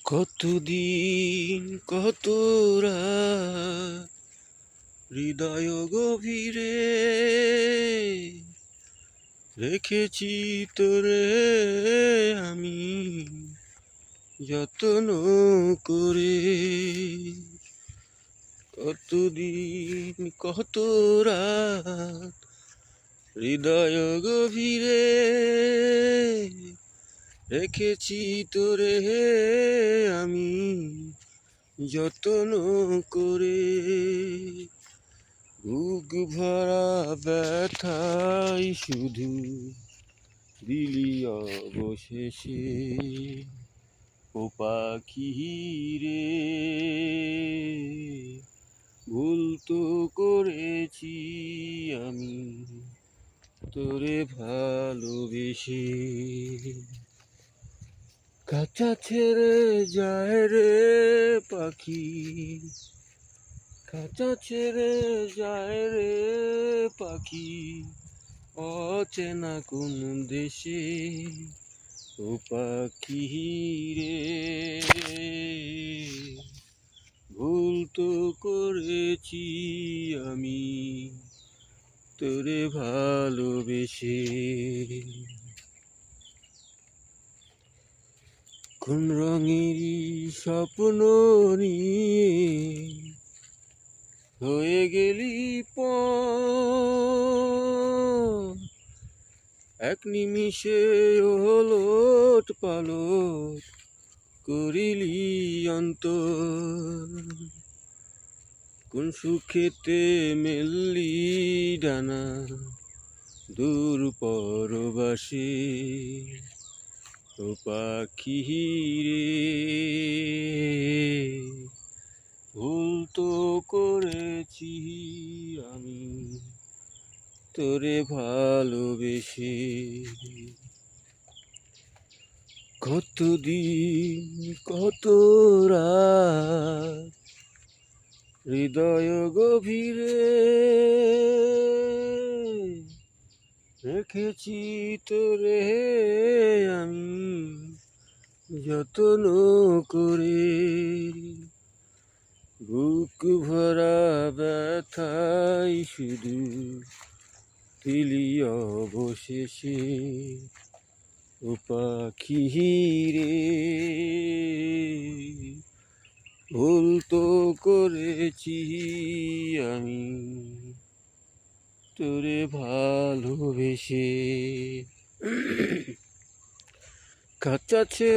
কতদিন কত রাত হৃদয় গভীরে রেখেছি তোরে আমি যত্ন করে। কতদিন কত রাত হৃদয় গভীরে রেখেছি তোরে আমি যত্ন করে। বুক ভরা ব্যথাই শুধু দিলি অবশেষে ও পাখি রে, ভুল তো করেছি আমি তোরে ভালোবেসে। কাঁচা ছেড়ে যায় রে পাখি, কাঁচা ছেড়ে যায় রে পাখি অচেনা কোন দেশে ও পাখি রে, ভুল তো করেছি আমি তোরে ভালোবেসে। কোন রঙেরই স্বপ্ন নিয়ে হয়ে গেলি এক নিমিষে ওলট পালট করিলি অন্তর। কোন সুখেতে মেললি ডানা দূর পরবাসে ও পাখি রে, ভুল তো করেছি আমি তোরে ভালোবেসে। কতদিন কত রাত হৃদয় গভীরে রেখেছি তোরে আমি যত্ন করে। বুক ভরা ব্যথাই শুধু দিলি অবশেষে ও পাখি রে, ভুল তো করেছি আমি তোরে ভালোবেসে। কাঁচা